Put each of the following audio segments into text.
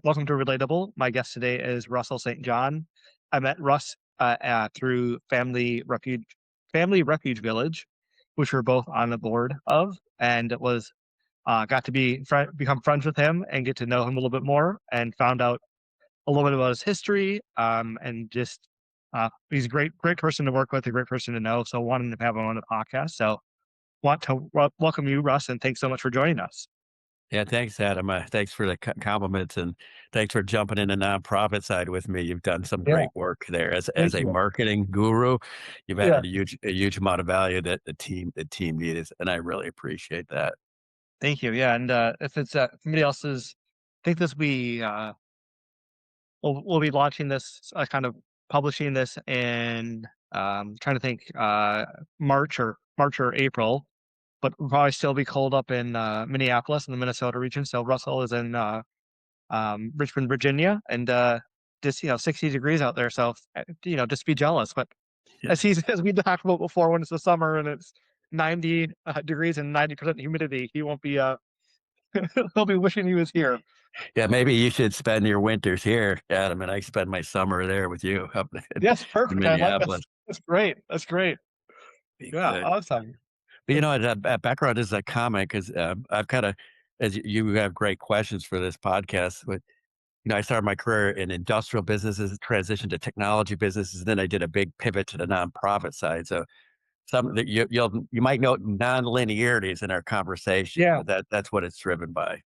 Welcome to Relatable. My guest today is Russell St. John. I met Russ through Family Refuge Village, which we're both on the board of, and it was got to become friends with him and get to know him a little bit more, and found out a little bit about his history. And just he's a great person to work with, a great person to know. So wanted to have him on the podcast. So want to welcome you, Russ, and thanks so much for joining us. Yeah, thanks, Adam. Thanks for the compliments and thanks for jumping in the nonprofit side with me. You've done some Yeah, great work there as thank a you. marketing guru. You've Yeah, added a huge amount of value that the team needed, and I really appreciate that. thank you. Yeah, and if it's somebody else's, I think this we we'll be launching this, kind of publishing this in trying to think March or April, but we'll probably still be cold up in Minneapolis in the Minnesota region. So Russell is in Richmond, Virginia, and just 60 degrees out there. So just be jealous. But as we talked about before, when it's the summer and it's 90 degrees and 90% humidity, he won't be he'll be wishing he was here. Yeah, maybe you should spend your winters here, Adam, and I spend my summer there with you up Yes, in perfect. I like Minneapolis. that's great. That's great. Be Yeah, good. awesome. But that background is a comic because I've kind of, as you have great questions for this podcast, but I started my career in industrial businesses, transitioned to technology businesses, and then I did a big pivot to the nonprofit side. So some that you might note non-linearities in our conversation, Yeah. but that's what it's driven by.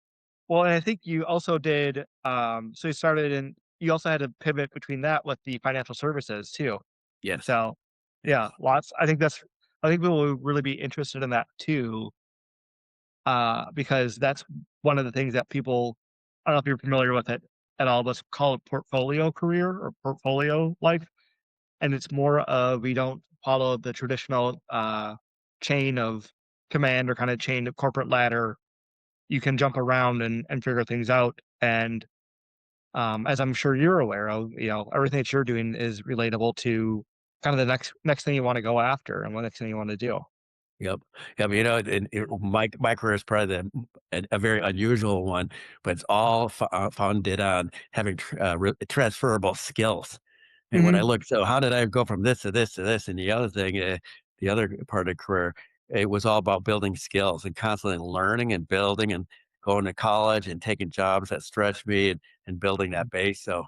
Well, and I think you also did, so you also had to pivot between that with the financial services too. Yes. So, yeah, Yes. I think people will really be interested in that too, because that's one of the things that people, I don't know if you're familiar with it at all, but it's called portfolio career or portfolio life. And it's more of, we don't follow the traditional, chain of command or kind of chain of corporate ladder. You can jump around and figure things out. And as I'm sure you're aware of, everything that you're doing is relatable to kind of the next thing you want to go after and what next thing you want to do. Yep. Yep. My career is probably a very unusual one, but it's all founded on having transferable skills. And when I Hmm. look, so how did I go from this to this to this? And the other thing, the other part of career, it was all about building skills and constantly learning and building and going to college and taking jobs that stretched me and building that base. So,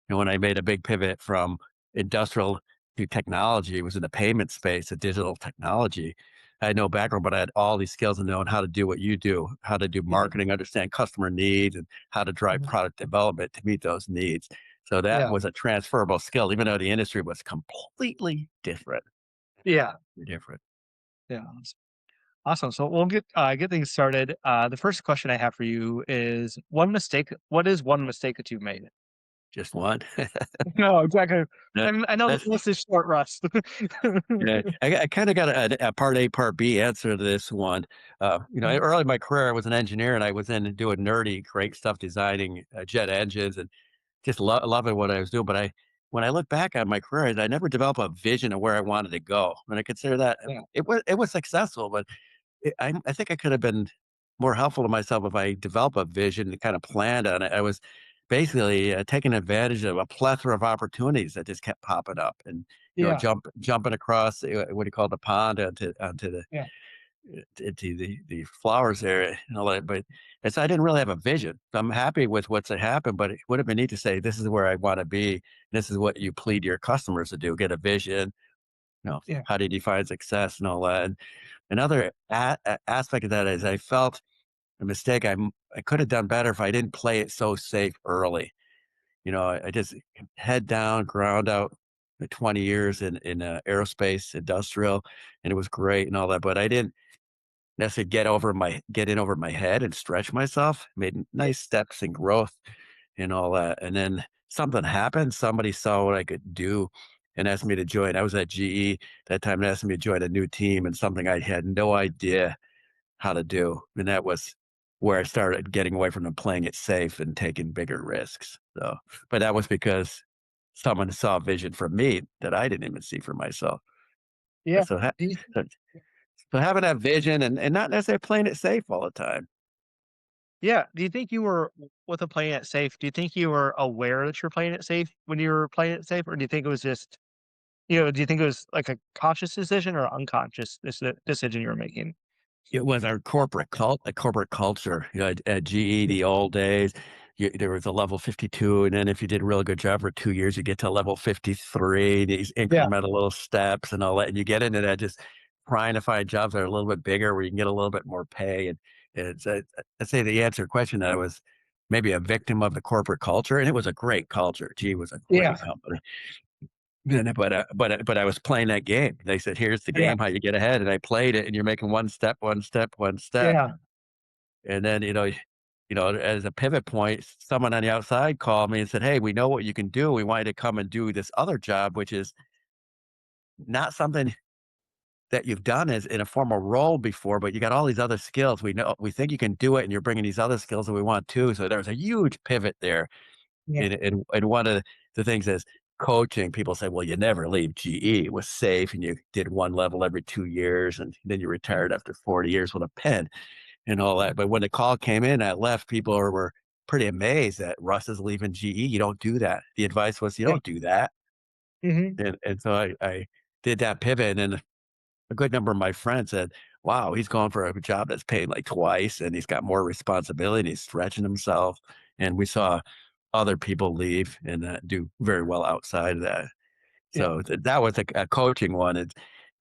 when I made a big pivot from industrial to technology, it was in the payment space, the digital technology. I had no background, but I had all these skills and knowing how to do what you do, how to do Yeah. marketing, understand customer needs, and how to drive Mhm. product development to meet those needs. So that Yeah. was a transferable skill, even though the industry was completely different. Yeah. Different. Yeah. Awesome. So we'll get things started. The first question I have for you is one mistake. What is one mistake that you've made? Just one. No, exactly. That, And I know that's the list is short, Russ. yeah. I kind of got a part A, part B answer to this one. Early in my career, I was an engineer and I was in doing nerdy, great stuff, designing jet engines and just loving what I was doing. But when I look back on my career, I never developed a vision of where I wanted to go, and I consider that Yeah. it was successful. But I think I could have been more helpful to myself if I developed a vision and kind of planned on it. I was basically taking advantage of a plethora of opportunities that just kept popping up, and Yeah. jumping across what do you call the pond onto Yeah. the flowers there and all that. But I didn't really have a vision. So I'm happy with what's happened, but it would have been neat to say, this is where I want to be. This is what you plead to your customers to do. Get a vision. Yeah. How do you define success and all that? And another aspect of that is I felt a mistake. I could have done better if I didn't play it so safe early. I just head down, ground out the 20 years in aerospace, industrial, and it was great and all that. But I didn't necessarily get in over my head and stretch myself. Made nice steps in growth and all that. And then something happened. Somebody saw what I could do and asked me to join. I was at GE that time and asked me to join a new team and something I had no idea how to do. And that was where I started getting away from the playing it safe and taking bigger risks. So, but that was because someone saw a vision for me that I didn't even see for myself. Yeah. So, Do you so having that vision and not necessarily playing it safe all the time. Yeah. Do you think you were with the playing it safe? Do you think you were aware that you're playing it safe when you were playing it safe, or do you think it was just do you think it was like a conscious decision or unconscious decision you were making? It was our corporate culture, at GE, the old days, there was a level 52, and then if you did a really good job for 2 years, you get to level 53, these Yeah. incremental little steps and all that, and you get into that just trying to find jobs that are a little bit bigger where you can get a little bit more pay, and it's, I'd say the answer question that I was maybe a victim of the corporate culture, and it was a great culture. GE was a Yeah. great company. But I was playing that game. They said, "Here's the Yeah. game, how you get ahead," and I played it, and you're making one step, one step, one step, Yeah. and then, as a pivot point, someone on the outside called me and said, "Hey, we know what you can do. We want you to come and do this other job, which is not something that you've done as in a formal role before, but you got all these other skills. We think you can do it, and you're bringing these other skills that we want too." So there was a huge pivot there. Yeah. And one of the things is coaching, people say, "Well, you never leave GE. It was safe, and you did one level every 2 years, and then you retired after 40 years with a pen," and all that. But when the call came in, I left, people were pretty amazed that Russ is leaving GE. You don't do that. The advice was, "You Yeah. don't do that." Mhm. And so I did that pivot, and a good number of my friends said, "Wow, he's going for a job that's paid like twice, and he's got more responsibility. He's stretching himself." And we saw other people leave and do very well outside of that. Yeah. So that was a coaching one.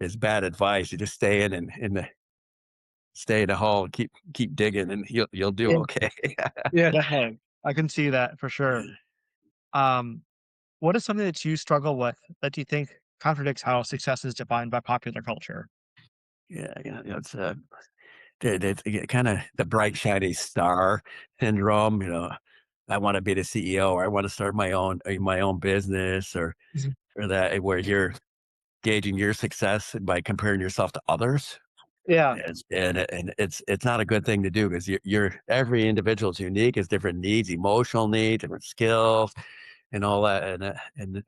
It's bad advice. You just stay stay in the hole, and keep digging, and you'll do Yeah. okay. Yeah, definitely. I can see that for sure. Um, what is something that you struggle with that you think contradicts how success is defined by popular culture? Yeah, it's kind of the bright shiny star syndrome. I want to be the CEO, or I want to start my own business, Mhm. or that where you're gauging your success by comparing yourself to others. Yeah. And it's not a good thing to do because you're every individual is unique, has different needs, emotional needs, different skills, and all that. And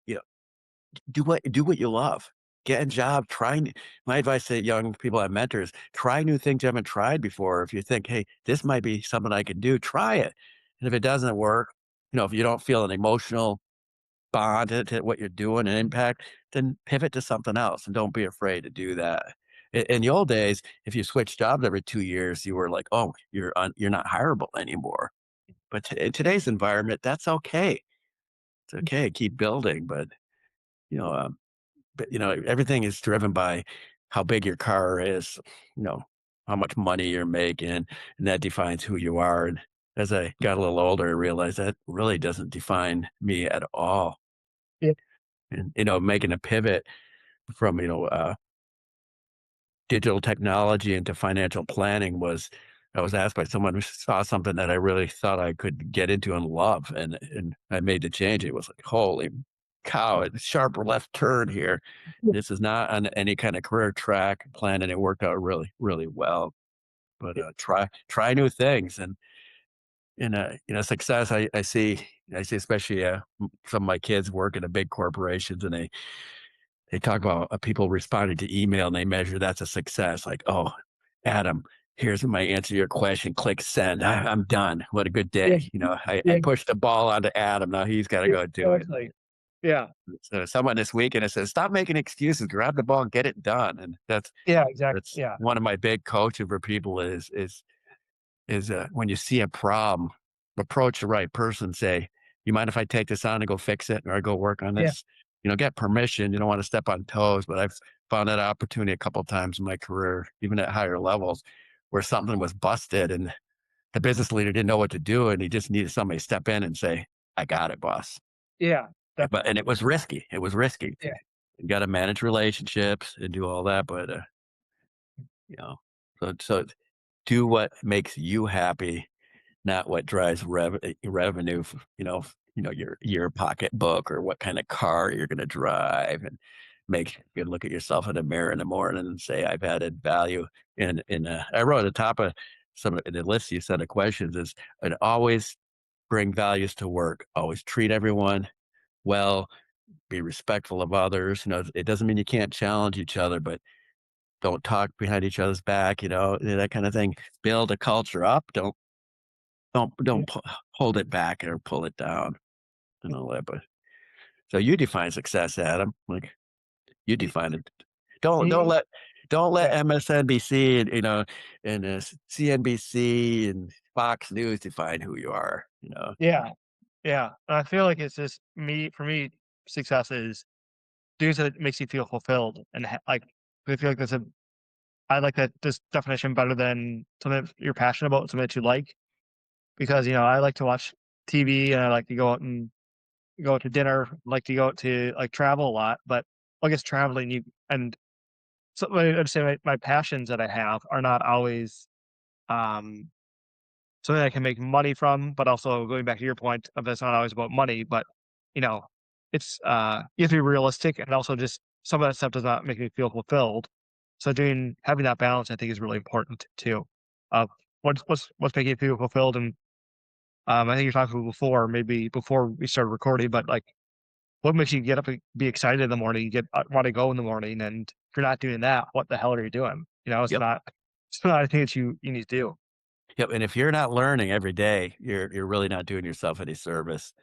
you know, do what you love. Get a job. My advice to young people I mentor is try new things you haven't tried before. If you think, hey, this might be something I could do, try it. And if it doesn't work, if you don't feel an emotional bond to what you're doing and impact, then pivot to something else and don't be afraid to do that. In the old days, if you switch jobs every 2 years, you were like, oh, you're not hireable anymore. But in today's environment, that's okay. It's okay. Keep building, you know, um, everything is driven by how big your car is, you know, how much money you're making, and that defines who you are. And as I got a little older, I realized that really doesn't define me at all. Yeah. And making a pivot from digital technology into financial planning was I was asked by someone who saw something that I really thought I could get into and love, and I made the change. It was like, holy cow, a sharp left turn here. This is not on any kind of career track plan, and it worked out really, really well. But Yeah. try new things, and success. I see especially some of my kids work in the big corporations, and they talk about people responding to email, and they measure that's a success. Like, oh, Adam, here's my answer to your question. Click send. I'm done. What a good Yeah. day. I Yeah. pushed the ball onto Adam. Now he's got to Yeah. go do it. Exactly. Yeah. So someone this weekend it says, stop making excuses. Grab the ball and get it done. And Yeah. Exactly. that's Yeah. one of my big coaching for people is when you see a problem, approach the right person. Say, you mind if I take this on and go fix it, or I go work on Yeah. this? Get permission. You don't want to step on toes, but I've found that opportunity a couple of times in my career, even at higher levels, where something was busted and the business leader didn't know what to do, and he just needed somebody to step in and say, "I got it, boss." Yeah. And Definitely. it was risky. It was risky. Yeah. You got to manage relationships and do all that, but you know, so do what makes you happy, not what drives revenue, your pocketbook or what kind of car you're gonna drive, and make you look at yourself in the mirror in the morning and say, "I've added value." I wrote at the top of some of the list you sent of questions is, "And always bring values to work. Always treat everyone well, be respectful of others." It doesn't mean you can't challenge each other, but don't talk behind each other's back, that kind of thing. Build a culture up. Don't Don't hold it back or pull it down and all that. But so you define success, Adam. Like you define it. Don't Yeah. let Yeah. MSNBC and and CNBC and Fox News define who you are. Yeah. Yeah. And I feel like it's just for me, success is doing something that makes you feel fulfilled and like, I feel like I like that this definition better than something that you're passionate about, something that you like, because, I like to watch TV and I like to go out and go out to dinner, like to go out to like travel a lot, but I guess traveling and so I'd say my passions that I have are not always, um something I can make money from, but also going back to your point of it's not always about money, but, you know, it's, you have to be realistic and also just some of that stuff does not make me feel fulfilled. So having that balance, I think is really important too. Of what's making you feel fulfilled and, I think you talked about before, maybe before we started recording, but like what makes you get up and be excited in the morning, want to go in the morning, and if you're not doing that, what the hell are you doing? Yep. It's not a thing that you need to do. Yep. And if you're not learning every day, you're really not doing yourself any service.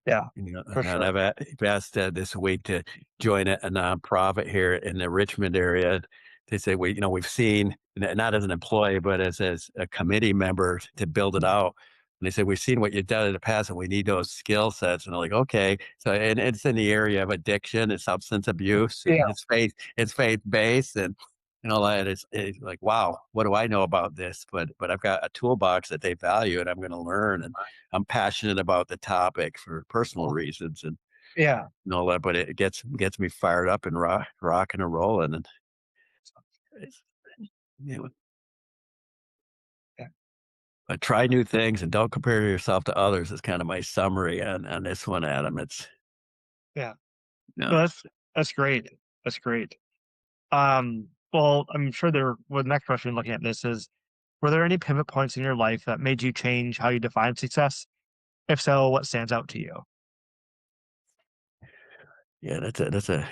Yeah, for And sure. I've asked this week to join a nonprofit here in the Richmond area. They say we've seen not as an employee but as a committee member to build it out. And they say we've seen what you've done in the past, and we need those skill sets. And I'm like, okay, so and it's in the area of addiction and substance abuse, and Yeah. it's faith based, and all that. It's like wow, what do I know about this? But I've got a toolbox that they value, and I'm going to learn. And I'm passionate about the topic for personal reasons Yeah. and all that, but it gets me fired up and rocking and rolling. And it's, you know, Yeah. but try new things and don't compare yourself to others is kind of my summary on this one, Adam. It's Yeah. no, No, that's great. That's great. Well, I'm sure the next question looking at this is, were there any pivot points in your life that made you change how you define success? If so, what stands out to you? yeah, that's a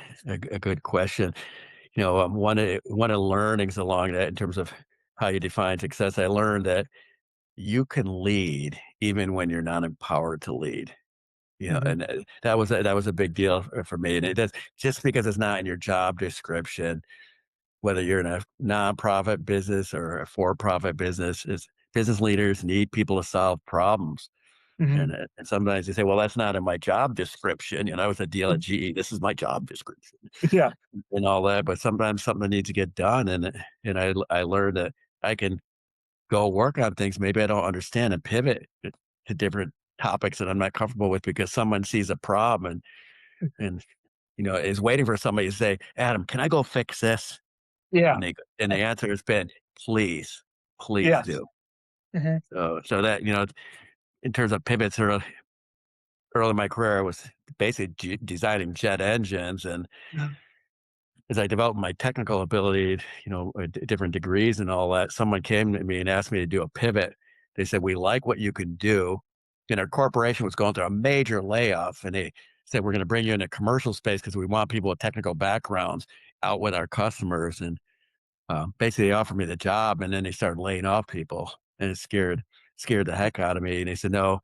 good question. One of the learnings along that in terms of how you define success, I learned that you can lead even when you're not empowered to lead. Mhm. And that was a big deal for me. And it does just because it's not in your job description, whether you're in a nonprofit business or a for-profit business, is business leaders need people to solve problems. Mhm. And sometimes they say, "Well, that's not in my job description." I was a deal at Mhm. GE. This is my job description Yeah. and all that. But sometimes something needs to get done, and I learned that I can go work on things maybe I don't understand and pivot to different topics that I'm not comfortable with because someone sees a problem and is waiting for somebody to say, "Adam, can I go fix this?" Yeah. And the answer has been, "Please, please Yes. do." Mhm. So that in terms of pivots early in my career, I was basically designing jet engines, and Yeah. as I developed my technical ability, different degrees and all that, someone came to me and asked me to do a pivot. They said, "We like what you can do." Our corporation was going through a major layoff, and they said, "We're going to bring you in a commercial space because we want people with technical backgrounds out with our customers." And basically, they offered me the job, and then they started laying off people, and it scared the heck out of me. And they said, "No,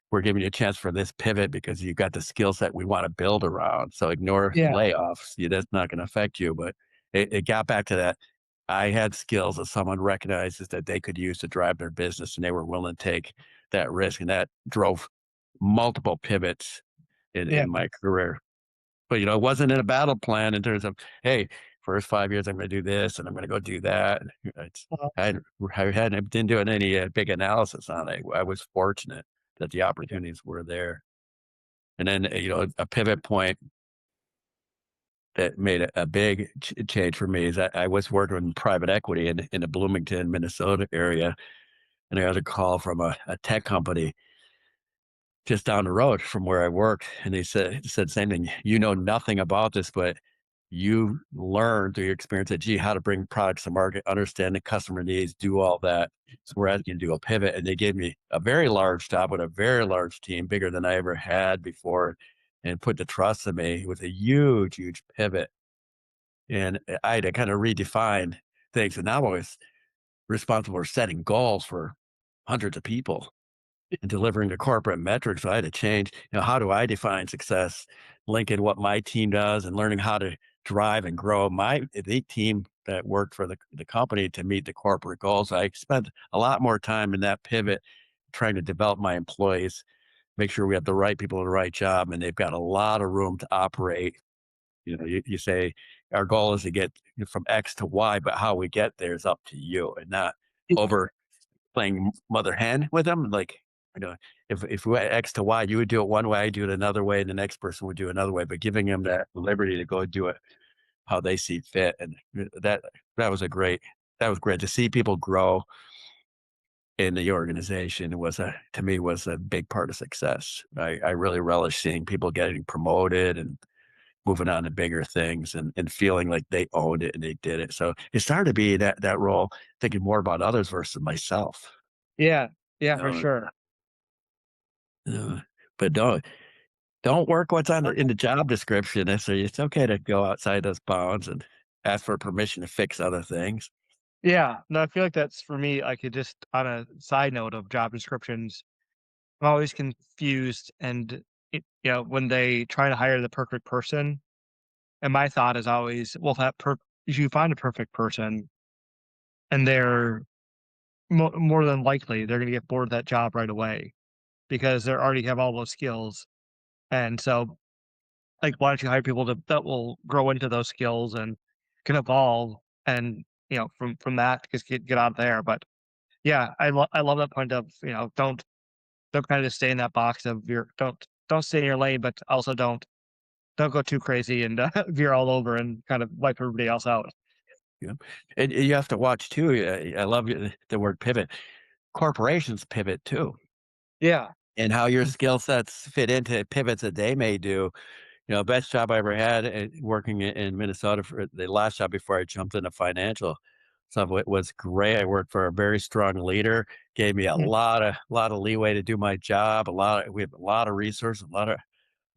we're giving you a chance for this pivot because you've got the skill set we want to build around. So ignore Yeah. layoffs. That's not going to affect you." But it got back to that. I had skills that someone recognizes that they could use to drive their business, and they were willing to take that risk. And that drove multiple pivots Yeah. in my career. But it wasn't in a battle plan in terms of, hey, first 5 years I'm going to do this and I'm going to go do that. Uh, I didn't do any big analysis on it. I was fortunate that the yeah. opportunities were there. And then, a pivot point that made a big change for me is I was working in private equity in the Bloomington, Minnesota area. And I got a call from a tech company just down the road from where I worked. And they said same thing. You know nothing about this, but you learned through your experience at G how to bring products to market, understand the customer needs, do all that. So we're asking you to do a pivot. And they gave me a very large job with a very large team, bigger than I ever had before, and put the trust in me with a huge, huge pivot. And I had to kind of redefine things. And now I was responsible for setting goals for hundreds of people. and delivering the corporate metrics. So I had to change, how do I define success? Linking what my team does and learning how to drive and grow the team that worked for the company to meet the corporate goals. I spent a lot more time in that pivot trying to develop my employees, make sure we have the right people in the right job, and they've got a lot of room to operate. You say our goal is to get from X to Y, but how we get there is up to you and not over playing mother hen with them. Like, you know, if we went X to Y, you would do it one way, I do it another way, and the next person would do it another way, but giving them that liberty to go do it how they see fit. And that that was a great that was great to see people grow in the organization was to me was a big part of success. I really relish seeing people getting promoted and moving on to bigger things and feeling like they owned it and they did it. So it started to be that role, thinking more about others versus myself. Yeah, yeah, You for know, sure. uh, but don't work what's on in the job description. It's okay to go outside those bounds and ask for permission to fix other things. Yeah, no, I feel like that's for me, I could just on a side note of job descriptions, I'm always confused and when they try to hire the perfect person, and my thought is always, well, if you find a perfect person and they're more than likely they're gonna get bored of that job right away because they already have all those skills. And so, like, why don't you hire people that will grow into those skills and can evolve and, from that, just get out there. But yeah, I love that point of, don't kinda just stay in that box of don't stay in your lane, but also don't go too crazy and, veer all over and kind of wipe everybody else out. Yeah, and you have to watch too. I love the word pivot. Corporations pivot too, Yeah. and how your Mm, skill sets fit into pivots that they may do. Best job I ever had working in Minnesota for the last job before I jumped into financial stuff was great. I worked for a very strong leader, gave me a mm, lot of leeway to do my job. We have a lot of resources,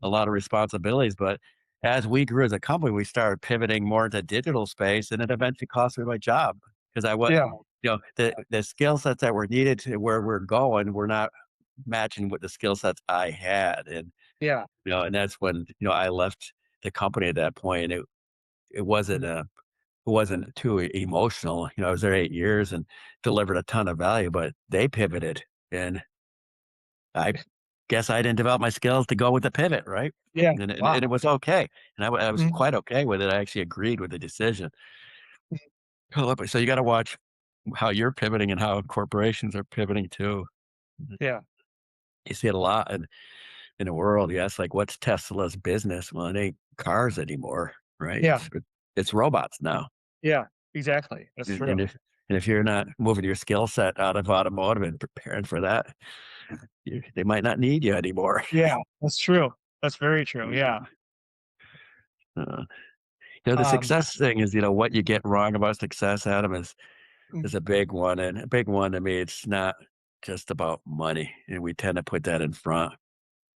a lot of responsibilities. But as we grew as a company, we started pivoting more into digital space, and it eventually cost me my job because I was, yeah, the skill sets that were needed to where we're going were not matching with the skill sets I had, yeah, and that's when I left the company at that point. It wasn't mm, it wasn't too emotional. I was there 8 years and delivered a ton of value, but they pivoted, and I guess I didn't develop my skills to go with the pivot, right? yeah, And it wow. was okay, and I was Mhm, quite okay with it. I actually agreed with the decision. mhm, So you gotta watch how you're pivoting and how corporations are pivoting too. Mhm. yeah, You see it a lot in the world. Yes, like, what's Tesla's business? Well, it ain't cars anymore, right? yeah, It's robots now. yeah, exactly, that's And true. if you're not moving your skill set out of automotive and preparing for that, they might not need you anymore. Yeah, that's true. That's very true, yeah. Uh, the Um, success thing is, what you get wrong about success, Adam, is mm, a big one. And a big one to me, it's not just about money. And we tend to put that in front.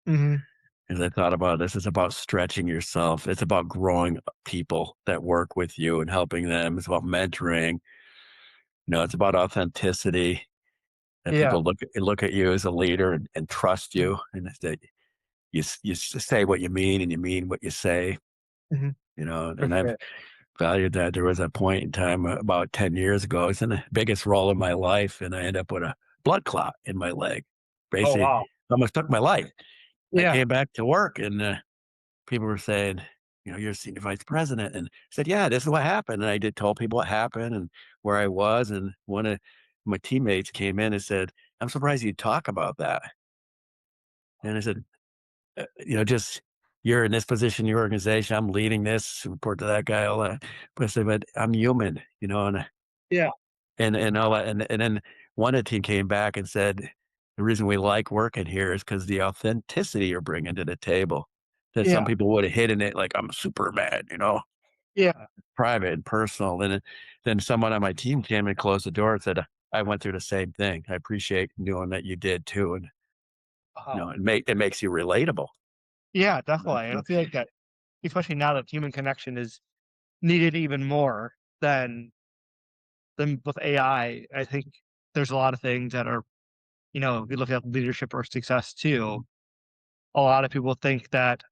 mhm, As I thought about this, it's about stretching yourself. It's about growing people that work with you and helping them. It's about mentoring. It's about authenticity. That yeah, people look at you as a leader and trust mm, you, and that you say what you mean and you mean what you say. mhm, for And I've sure. valued that. There was a point in time about 10 years ago. I was in the biggest role in my life, and I ended up with a blood clot in my leg. Oh, Basically, wow. almost took my life. I Yeah, came back to work, and people were saying, "You're senior vice president," and I said, "Yeah, this is what happened." And I did told people what happened and where I was, and one of my teammates came in and said, "I'm surprised you talk about that." And I said, just you're in this position, in your organization. I'm leading this, report to that guy, all that. But I said, but I'm human, yeah, and all that. And then one of the team came back and said, the reason we like working here is because the authenticity you're bringing to the table. That some yeah, people would have hidden it like I'm Superman, yeah. private and personal. Then someone on my team came and closed the door and said, I went through the same thing. I appreciate knowing that you did too. And Wow. it makes you relatable. Yeah, definitely, and I feel like that, especially now that human connection is needed even more than with AI, I think there's a lot of things that are, if you look at leadership or success too, a lot of people think that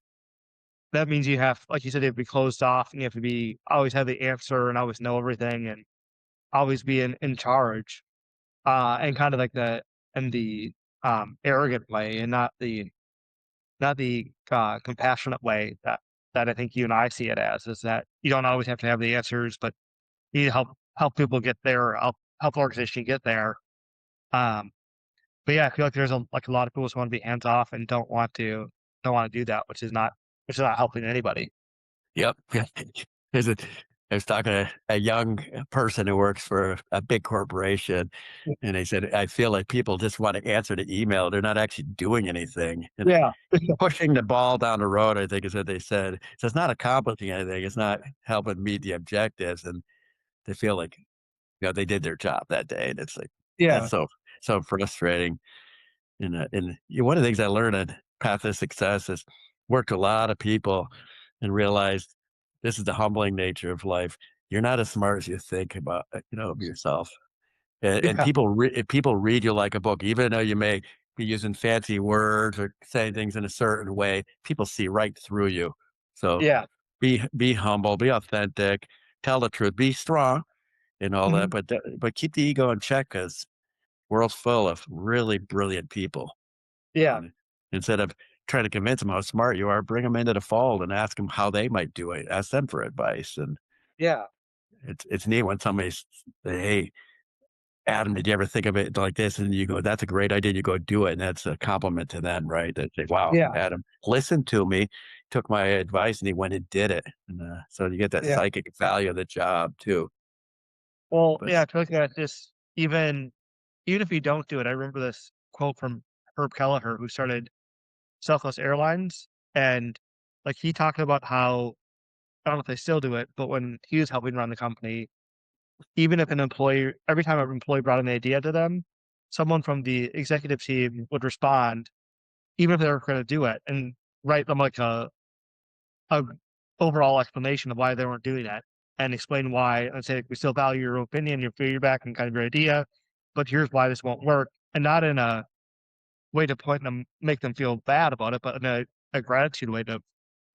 that means you have, like you said, you have to be closed off and you have to be always have the answer and always know everything and always be in charge. And kind of like the arrogant way and not the compassionate way that I think you and I see it as, is that you don't always have to have the answers, but you need to help people get there, help the organization get there. Um, but yeah, I feel like there's a lot of people just want to be hands off and don't want to do that, which is not helping anybody. Yep. There's a I was talking to a young person who works for a big corporation, and they said, "I feel like people just want to answer the email. They're not actually doing anything." And Yeah, pushing the ball down the road, I think is what they said. So it's not accomplishing anything. It's not helping meet the objectives, and they feel like they did their job that day. And it's like that's yeah, so frustrating. One of the things I learned in Path to Success is worked with a lot of people and realized this is the humbling nature of life. You're not as smart as you think about of yourself. And yeah, people read you like a book, even though you may be using fancy words or saying things in a certain way. People see right through you. So yeah, be humble, be authentic, tell the truth, be strong, and all that. mhm, But keep the ego in check because world's full of really brilliant people. yeah, And instead of trying to convince them how smart you are, bring them into the fold and ask them how they might do it. Ask them for advice. And yeah, it's neat when somebody say, "Hey, Adam, did you ever think of it like this?" And you go, "That's a great idea." You go do it, and that's a compliment to them, right? That say, "Wow, yeah, Adam listened to me, took my advice, and he went and did it." And so you get that yeah. psychic value of the job too. Well, But yeah, I feel like that just even if you don't do it, I remember this quote from Herb Kelleher, who started Southwest Airlines, and like he talked about how I don't know if they still do it, but when he was helping run the company, even if every time an employee brought an idea to them, someone from the executive team would respond, even if they were going to do it, and write them like a overall explanation of why they weren't doing it, and explain why, and say we still value your opinion, your feedback, and kind of your idea, but here's why this won't work, and not in a way to point them, make them feel bad about it, but in a gratitude way to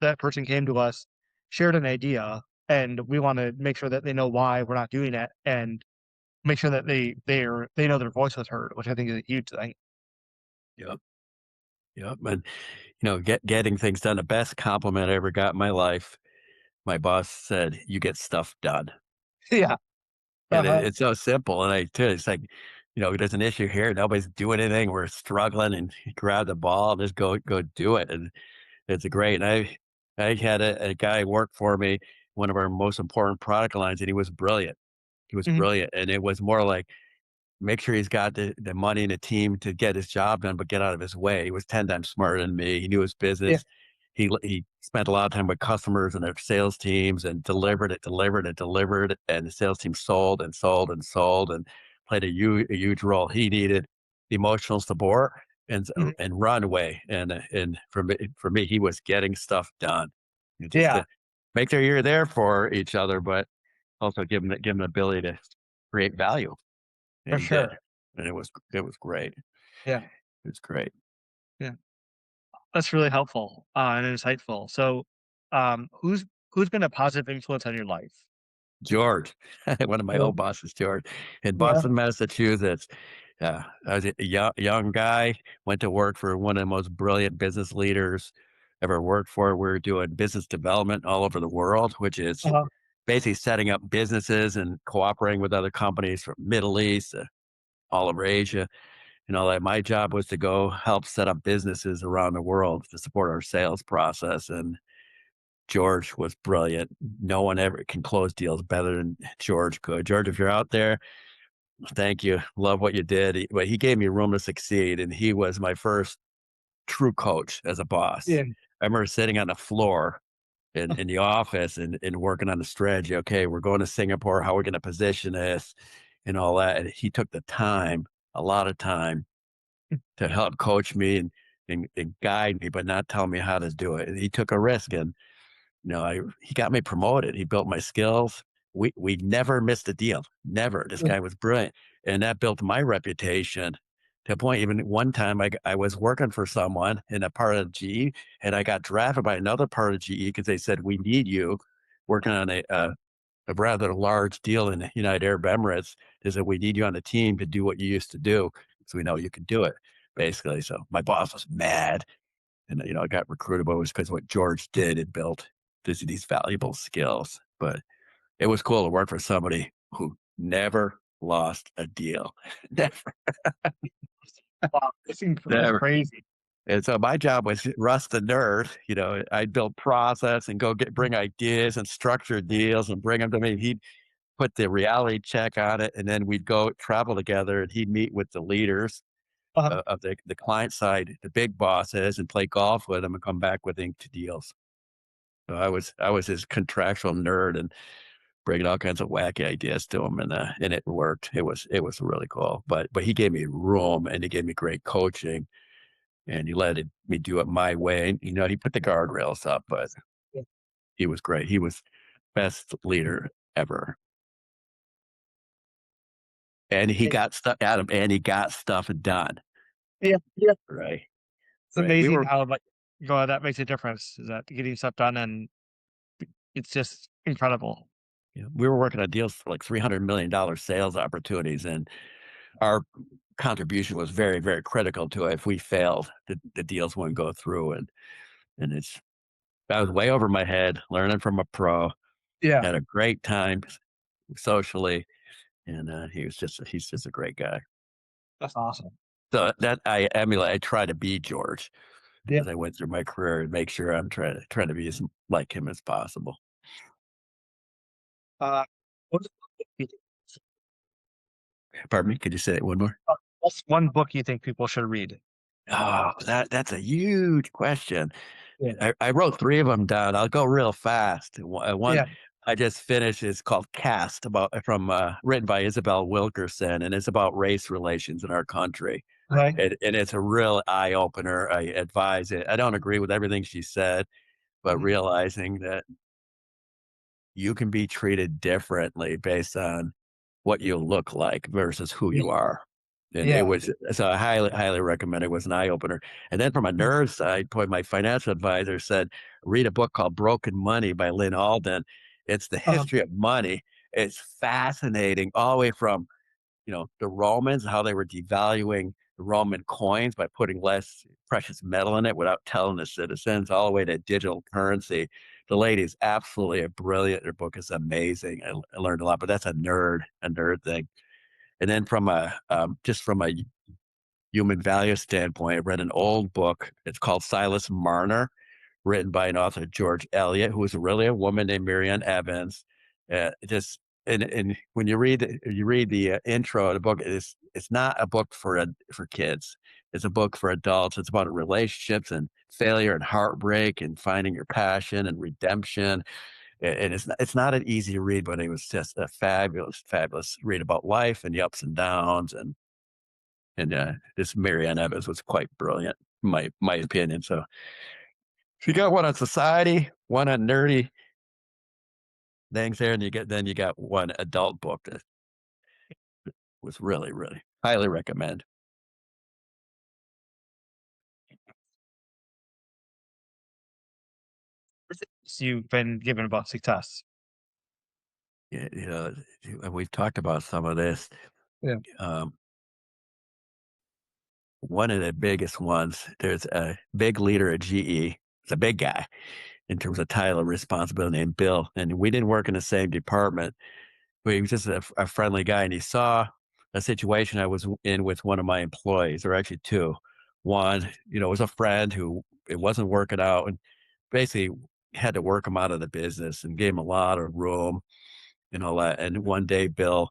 that person came to us, shared an idea, and we want to make sure that they know why we're not doing it, and make sure that they know their voice was heard, which I think is a huge thing. yep, yep. And getting things done. The best compliment I ever got in my life. My boss said, "You get stuff done." Yeah. And Uh-huh. it's so simple, and it's like, there's an issue here, nobody's doing anything, we're struggling, and you grab the ball, just go do it, and it's great, and I had a guy work for me, one of our most important product lines, and he was brilliant. He was Mhm. brilliant, and it was more like make sure he's got the money and the team to get his job done, but get out of his way. He was 10 times smarter than me. He knew his Yeah. business. He spent a lot of time with customers and their sales teams and delivered, and the sales team sold and sold and sold and played a huge role. He needed emotional support Mhm. and runway, and for me, he was getting stuff done. Just Yeah, to make sure you're there for each other, but also give him the ability to create value. And for he did, sure. and it was great. Yeah. It was great. Yeah. That's really helpful, and insightful. So, who's been a positive influence on your life? George, one of my Yeah. old bosses, George, in Yeah. Boston, Massachusetts. I was a young guy, went to work for one of the most brilliant business leaders ever worked for. We were doing business development all over the world, which is Uh-huh. basically setting up businesses and cooperating with other companies from Middle East, all over Asia, and all that. My job was to go help set up businesses around the world to support our sales process. And George was brilliant. No one ever can close deals better than George could. George, if you're out there, thank you. Love what you did. But he gave me room to succeed, and he was my first true coach as a boss. Yeah. I remember sitting on the floor in the office and working on the strategy. Okay, we're going to Singapore. How are we going to position this and all that? And he took the time, a lot of time, to help coach me and guide me, but not tell me how to do it. And he took a risk, and he got me promoted. He built my skills. We never missed a deal. Never. This Yeah. guy was brilliant, and that built my reputation To the point, even one time I was working for someone in a part of GE, and I got drafted by another part of GE because they said, "We need you working on a rather large deal in the United Arab Emirates." They said, "We need you on the team to do what you used to do, so we know you can do it," basically. So my boss was mad, and I got recruited, but it was because what George did and built these valuable skills. But it was cool to work for somebody who never lost a deal. Never, Wow, that's never. crazy. And so my job was Russ the nerd. I'd build process and go bring ideas and structure deals and bring them to me. He'd put the reality check on it, and then we'd go travel together, and he'd meet with the leaders Uh-huh. of the client side, the big bosses, and play golf with them and come back with inked deals. So I was his contractual nerd and bringing all kinds of wacky ideas to him, and it worked. It was really cool. But he gave me room and he gave me great coaching, and he me do it my way. He put the guardrails up, but Yeah. he was great. He was best leader ever. And he It got stuff Adam, and he got stuff done. yeah, yeah. Right. It's Right. We amazing were how, like, that makes a difference, is that getting stuff done, and it's just incredible. we were working on deals for like $300 million sales opportunities, and our contribution was very, very critical to it. If we failed, the deals wouldn't go through. And I was way over my head, learning from a pro, Yeah, had a great time socially, and he's just a great guy. that's awesome. So that I emulate. I try to be George Yeah. as I went through my career and make sure I'm trying to be as like him as possible. Uh, what's you think Pardon me, could you say it one more? what's one book you think people should read? Oh, that's a huge question. Yeah. I wrote 3 of them down. I'll go real fast. One Yeah, I just finished is called Caste, written by Isabel Wilkerson, and it's about race relations in our country. right. And it's a real eye opener. I advise it. I don't agree with everything she said, but Mhm. realizing that you can be treated differently based on what you look like versus who Yeah, you are. And it yeah. was so I highly, highly recommend it. It was an eye opener. And then from a Mhm. nerd side, my financial advisor said, read a book called Broken Money by Lynn Alden. It's the Uh-huh. history of money. It's fascinating, all the way from the Romans, how they were devaluing the Roman coins by putting less precious metal in it without telling the citizens, all the way to digital currency. The lady is absolutely a brilliant. Her book is amazing. I learned a lot, but that's a nerd thing. And then just from a human value standpoint, I read an old book. It's called Silas Marner, written by an author, George Eliot, who was really a woman named Marianne Evans. Just and when you read the intro of the book, it's not a book for kids. It's a book for adults. It's about relationships and failure and heartbreak and finding your passion and redemption. And it's not an easy read, but it was just a fabulous, fabulous read about life and the ups and downs. And this Marianne Evans was quite brilliant, in my opinion. So if you got one on society, one on nerdy things there, and you got one adult book that was really, really highly recommend. So you've been given about success. Yeah, and we've talked about some of this. Yeah. Um, One of the biggest ones, there's a big leader at GE. It's a big guy in terms of title and responsibility, named Bill. And we didn't work in the same department, but he was just a friendly guy. And he saw a situation I was in with one of my employees, or actually two. One, was a friend who it wasn't working out, and basically had to work him out of the business and gave him a lot of room and all that. And one day, Bill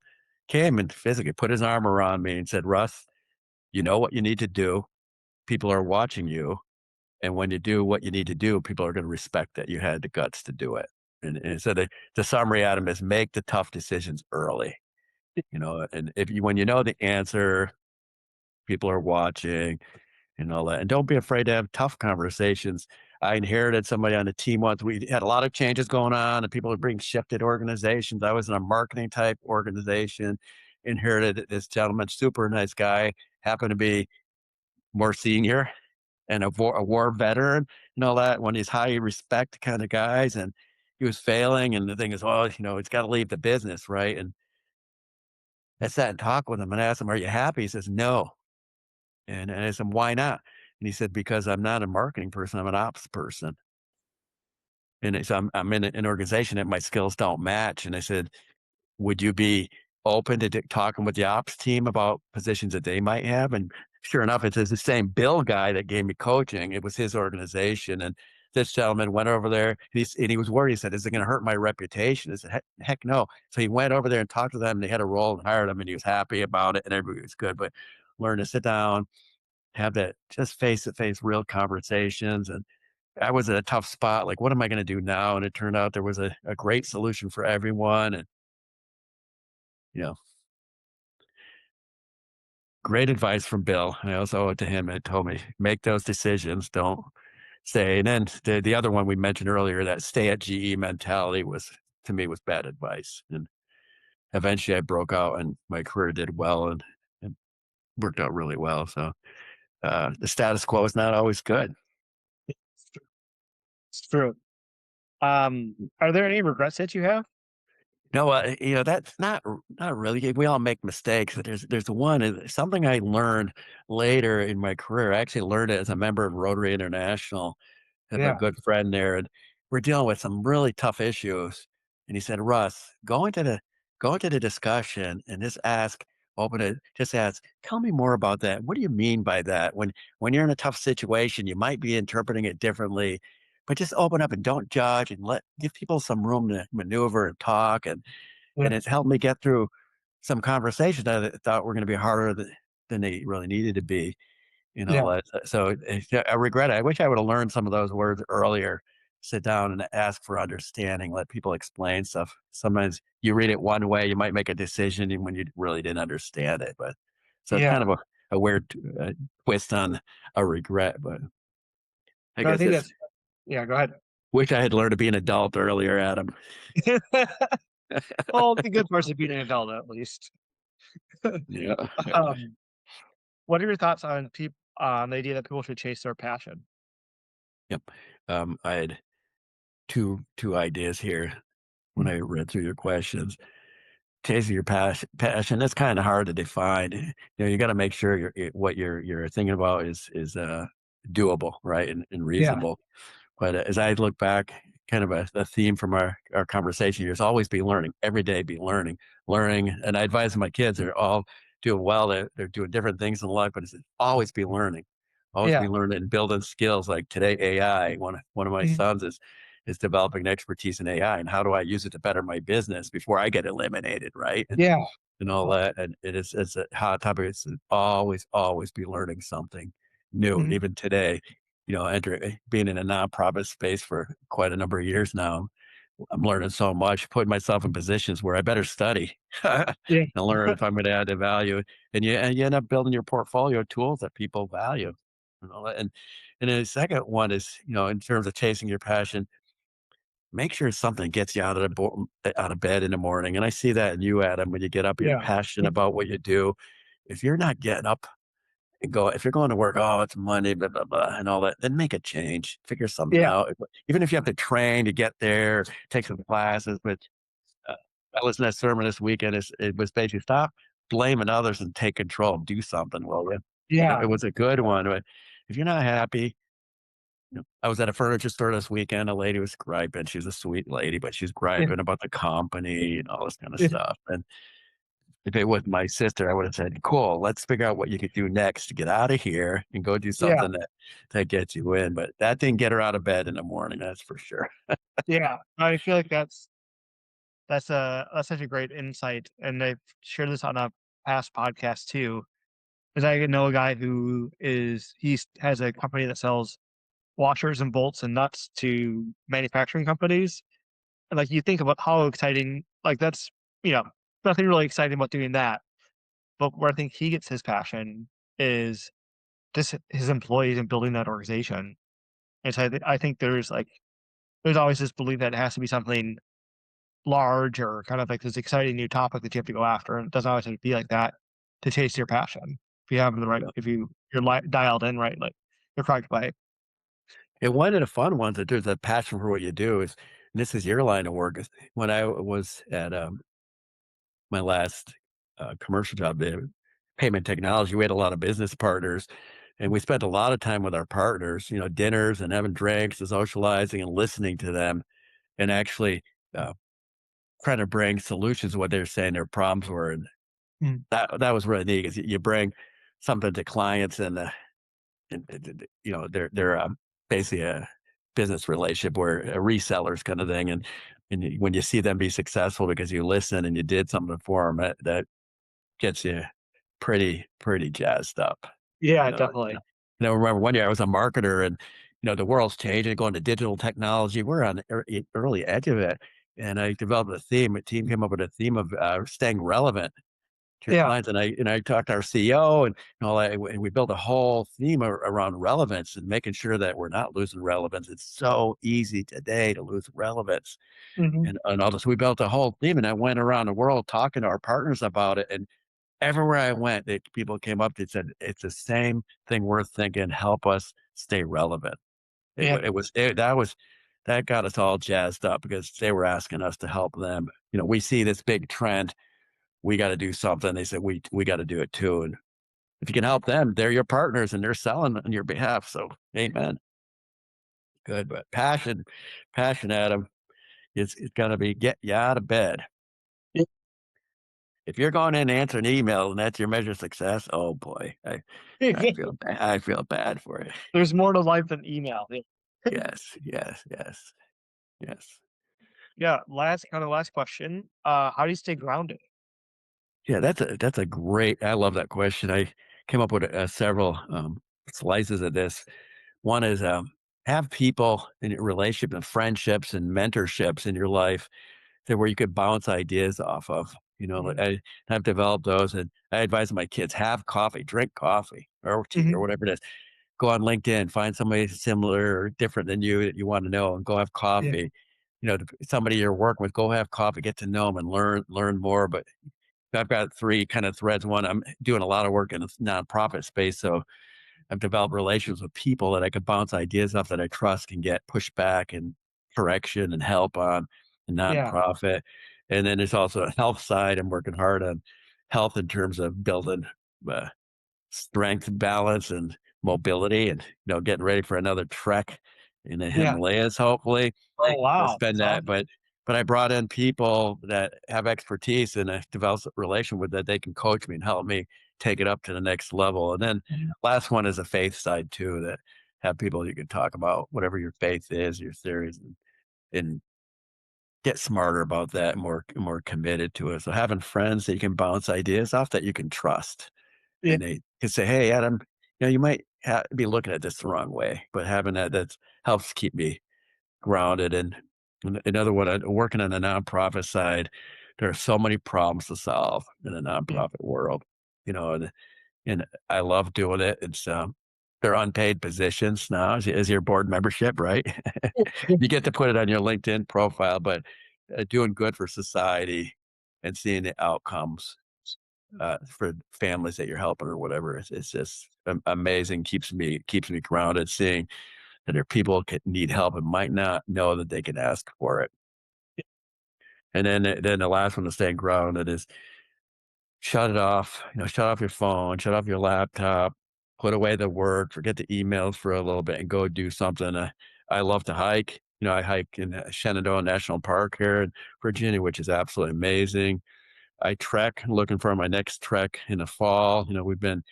came and physically put his arm around me and said, "Russ, you know what you need to do. People are watching you. And when you do what you need to do, people are going to respect that you had the guts to do it." And so the summary, Adam, is make the tough decisions early. And when you know the answer, people are watching and all that. And don't be afraid to have tough conversations. I inherited somebody on the team once. We had a lot of changes going on, and people were being shifted organizations. I was in a marketing type organization, inherited this gentleman, super nice guy, happened to be more senior and a war veteran and all that, one of these high respect kind of guys. And he was failing. And the thing is, well, it's got to leave the business, right? And I sat and talked with him and asked him, "Are you happy?" He says, "No." And I said, "Why not?" And he said, "Because I'm not a marketing person, I'm an ops person." And so I'm in an organization that my skills don't match. And I said, "Would you be open to talking with the ops team about positions that they might have?" And sure enough, it's the same Bill guy that gave me coaching. It was his organization. And this gentleman went over there and he was worried. He said, "Is it going to hurt my reputation?" I said, heck no. So he went over there and talked to them. And they had a role and hired him and he was happy about it and everybody was good. But learn to sit down, have that just face to face real conversations. And I was in a tough spot. Like, what am I going to do now? And it turned out there was a great solution for everyone. And, you know, great advice from Bill. I also owe it to him. It told me, make those decisions. Don't stay. And then the other one we mentioned earlier, that stay at GE mentality was, to me, was bad advice. And eventually I broke out and my career did well and worked out really well. So the status quo is not always good. It's true. It's true. Are there any regrets that you have? No, that's not really. We all make mistakes. There's one something I learned later in my career. I actually learned it as a member of Rotary International. I have a Yeah. good friend there, and we're dealing with some really tough issues. And he said, "Russ, go into the discussion and just ask, tell me more about that. What do you mean by that? When you're in a tough situation, you might be interpreting it differently, but just open up and don't judge and give people some room to maneuver and talk." And Yeah. it's helped me get through some conversations that I thought were going to be harder than they really needed to be. Yeah. So yeah, I regret it. I wish I would have learned some of those words earlier. Sit down and ask for understanding. Let people explain stuff. Sometimes you read it one way, you might make a decision when you really didn't understand it. But so it's kind Yeah. of a weird twist on a regret. But I No, I guess think it's that's yeah, go ahead. wish I had learned to be an adult earlier, Adam. Well, the good parts of being an adult at least. Yeah. Yeah. Um, what are your thoughts on the idea that people should chase their passion? Yep. I had two ideas here when I read through your questions. Chasing your passion, that's kinda hard to define. You gotta make sure what you're thinking about is doable, right, and Yeah. reasonable. But as I look back, kind of a theme from our conversation here is always be learning, every day be learning, and I advise my kids, they're all doing well, they're doing different things in life, but it's always be Yeah. learning and building skills. Like today, AI, one of my Mhm. sons is developing expertise in AI, and how do I use it to better my business before I get eliminated, right? Yeah. And all that. And it's a hot topic. It's always be learning something new. And Mhm. even today, being in a nonprofit space for quite a number of years now, I'm learning so much, putting myself in positions where I better study and Yeah. learn if I'm going to add the value. And you end up building your portfolio of tools that people value. And all that. And then the second one is, in terms of chasing your passion, make sure something gets you out of bed in the morning. And I see that in you, Adam, when you get up, you're Yeah. passionate about what you do. If you're not getting up if you're going to work, oh, it's Monday, blah, blah, blah, and all that, then make a change, figure something Yeah. out. Even if you have to train to get there, take some classes. But uh, I listened to that sermon this weekend. It was basically stop blaming others and take control, do something. Well, Yeah. it was a good one. But if you're not happy, I was at a furniture store this weekend. A lady was griping. She was a sweet lady, but she's Yeah. griping about the company and all this kind of Yeah. stuff. And if it was my sister, I would have said, "Cool, let's figure out what you could do next to get out of here and go do Yeah. something that gets you in." But that didn't get her out of bed in the morning, that's for sure. Yeah. I feel like that's such a great insight, and I've shared this on a past podcast too. Because I know a guy who has a company that sells washers and bolts and nuts to manufacturing companies. And like you think about how exciting, like that's you know nothing really exciting about doing that. But where I think he gets his passion is just his employees and building that organization. And so I think there's always this belief that it has to be something large or kind of like this exciting new topic that you have to go after, and it doesn't always have to be like that to chase your passion. If you have the right, Yeah. if you're dialed in right, like the correct way. And one of the fun ones that there's a passion for what you do is, and this is your line of work, is when I was at my last commercial job, the payment technology, we had a lot of business partners, and we spent a lot of time with our partners, dinners and having drinks and socializing and listening to them and actually uh, trying to bring solutions to what they're saying their problems were. And Mm. that was really neat because you bring something to clients and they're basically a business relationship where a resellers kind of thing. And when you see them be successful because you listen and you did something for them, that gets you pretty jazzed up. Yeah, You know, definitely. I remember one year I was a marketer and, the world's changing, going to digital technology. We're on the early edge of it. And I developed a theme. A team came up with a theme of staying relevant to your Yeah. clients. And I talked to our CEO and we built a whole theme around relevance and making sure that we're not losing relevance. It's so easy today to lose relevance. Hmm. And all this. We built a whole theme and I went around the world talking to our partners about it. And everywhere I went, people came up and said, "It's the same thing we're thinking. Help us stay relevant." Yeah. That got us all jazzed up because they were asking us to help them. We see this big trend. We got to do something. They said we got to do it too. And if you can help them, they're your partners and they're selling on your behalf. So, amen. Good, but passion, Adam, it's gonna be get you out of bed. Yeah. If you're going in and answering email and that's your measure of success, oh boy, I feel bad for you. There's more to life than email. Yeah. Yes, yes, yes, yes. Yeah. Last question. How do you stay grounded? Yeah, that's a great. I love that question. I came up with several slices of this. One is have people in your relationship and friendships and mentorships in your life that where you could bounce ideas off of. Hmm. I've developed those, and I advise my kids have coffee, drink coffee or tea or Hmm. whatever it is. Go on LinkedIn, find somebody similar or different than you that you want to know, and go have Yeah. coffee. Somebody you're working with, go have coffee, get to know them, and learn more. But I've got three kind of threads. One, I'm doing a lot of work in the nonprofit space, so I've developed relations with people that I could bounce ideas off that I trust and get pushback and correction and help on the Yeah. nonprofit. And then there's also a health side. I'm working hard on health in terms of building uh, strength, balance, and mobility, and getting ready for another trek in the Yeah. Himalayas, hopefully. Oh, To wow. spend That's that, awesome. but I brought in people that have expertise and I developed a relation with that they can coach me and help me take it up to the next level. And then Mhm. last one is a faith side too, that have people you can talk about whatever your faith is, your theories, and get smarter about that, more committed to it. So having friends that you can bounce ideas off that you can trust, Yeah. and they can say, "Hey, Adam, you might be looking at this the wrong way," but having that helps keep me grounded. And another one, working on the nonprofit side, there are so many problems to solve in the Yeah. nonprofit world, and I love doing it. It's they're unpaid positions now as your board membership, right? You get to put it on your LinkedIn profile, but doing good for society and seeing the outcomes for families that you're helping or whatever, it's just amazing. Keeps me grounded. Seeing that there are people that need help and might not know that they can ask for it. And then the last one to staying grounded is shut it off. Shut off your phone, shut off your laptop, put away the work, forget the emails for a little bit, and go do something. I love to hike. I hike in Shenandoah National Park here in Virginia, which is absolutely amazing. I trek, looking for my next trek in the fall. We've been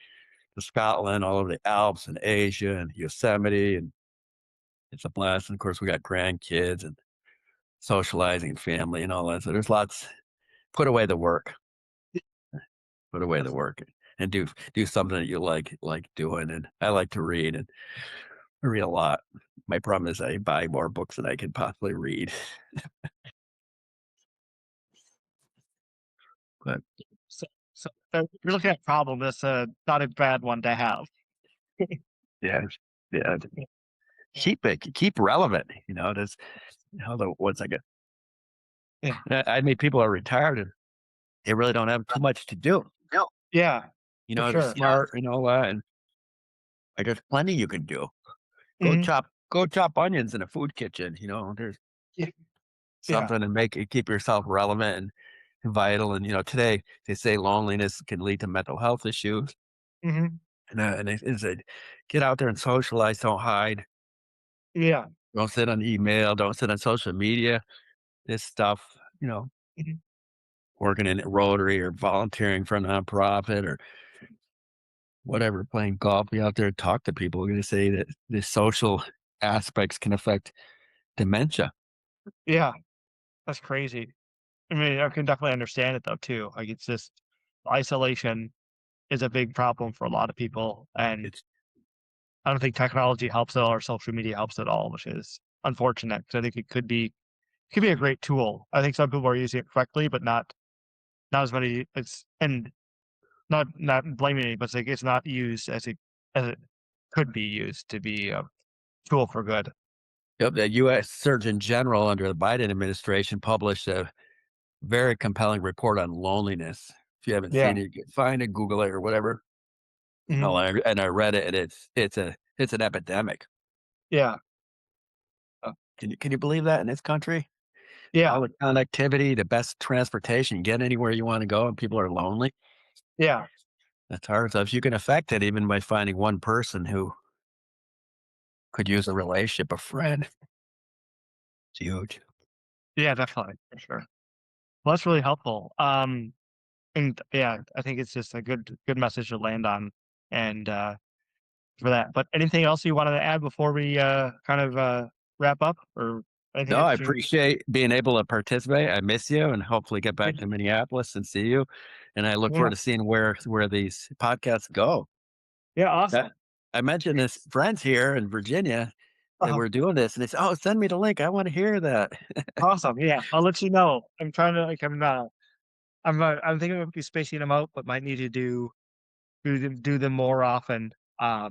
to Scotland, all over the Alps and Asia and Yosemite, and it's a blast. And of course, we got grandkids and socializing, family, and all that. So there's lots. Put away the work. Put away the work and do something that you like doing. And I like to read, and I read a lot. My problem is I buy more books than I can possibly read. But So, if you're looking at problem, that's not a bad one to have. yeah, yeah, Yeah. Yeah. keep relevant. Hold on one second. Yeah. I mean, people are retired and they really don't have too much to do. Yeah, You for know, they're sure. smart, and like, there's plenty you can do. Mhm. Go chop onions in a food kitchen, there's Yeah, yeah. something to make it keep yourself relevant and vital. And, today they say loneliness can lead to mental health issues. Mhm. And it's a get out there and socialize, don't hide, Yeah. don't sit on email, don't sit on social media. This stuff, Mhm. working in Rotary or volunteering for a nonprofit or whatever, playing golf, be out there, talk to people. We're going to say that the social aspects can affect dementia. Yeah, that's crazy. I mean, I can definitely understand it though too. Like it's just isolation is a big problem for a lot of people, and It's I don't think technology helps at all or social media helps at all, which is unfortunate. 'Cause I think it could be a great tool. I think some people are using it correctly, but not as many. It's and not blaming it, but it's not used as it could be used to be a tool for good. Yep, the U.S. Surgeon General under the Biden administration published a very compelling report on loneliness. If you haven't Yeah. seen it, you can find it, Google it, or whatever. Mhm. And I read it, and it's an epidemic. Yeah. Can you believe that in this country? Yeah. All the connectivity, the best transportation, get anywhere you want to go, and people are lonely. Yeah. That's hard. So if you can affect it, even by finding one person who could use a relationship, a friend, it's huge. Yeah, definitely, for sure. Well, that's really helpful. And yeah, I think it's just a good message to land on and for that. But anything else you wanted to add before we kind of wrap up or anything No, I interesting? appreciate being able to participate. I miss you, and hopefully get back to Minneapolis and see you. And I look Yeah. forward to seeing where these podcasts go. Yeah, That awesome. I mentioned this friends here in Virginia that Uh-huh. we're doing this, and they said, "Oh, send me the link. I want to hear that." Awesome. Yeah. I'll let you know. I'm trying to like I'm thinking of be spacing them out, but might need to do them more often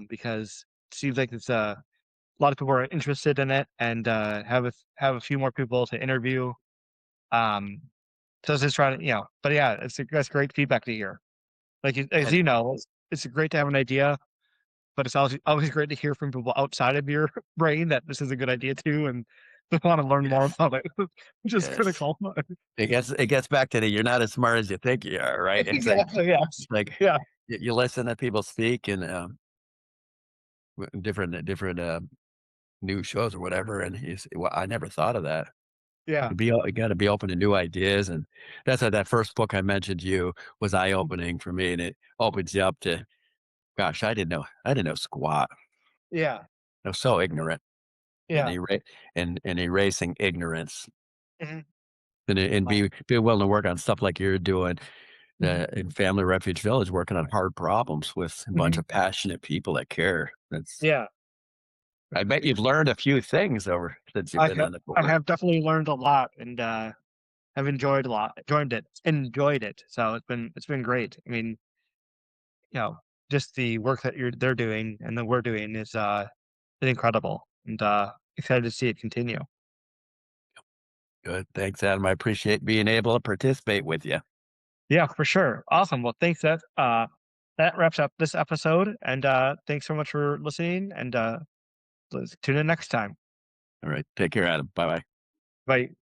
because it seems like it's a lot of people are interested in it and have a few more people to interview. Um, so I was just trying to, but yeah, that's great feedback to hear. Like as And you know, it's great to have an idea, but it's always great to hear from people outside of your brain that this is a good idea too, and they want to learn more yes, about it, which is yes. critical. It gets back to the you're not as smart as you think you are, right? Exactly. Yes. It's like Yeah. you listen to people speak and different news shows or whatever, and you say, "Well, I never thought of that." Yeah. You got to be open to new ideas, and that's why that first book I mentioned to you was eye opening for me, and it opens you up to, gosh, I didn't know squat. Yeah. I was so ignorant, and Yeah. erasing ignorance, Mhm. and Wow. be willing to work on stuff like you're doing Mhm. in Family Refuge Village, working on hard problems with a bunch Mhm. of passionate people that care. That's Yeah. I bet you've learned a few things over since you've I been have on the I board. have definitely learned a lot and have enjoyed it. So it's been great. I mean, just the work that they're doing and that we're doing is incredible and excited to see it continue. Good, thanks, Adam. I appreciate being able to participate with you. Yeah, for sure. Awesome. Well, thanks. That wraps up this episode, and thanks so much for listening. And let's tune in next time. All right, take care, Adam. Bye bye. Bye.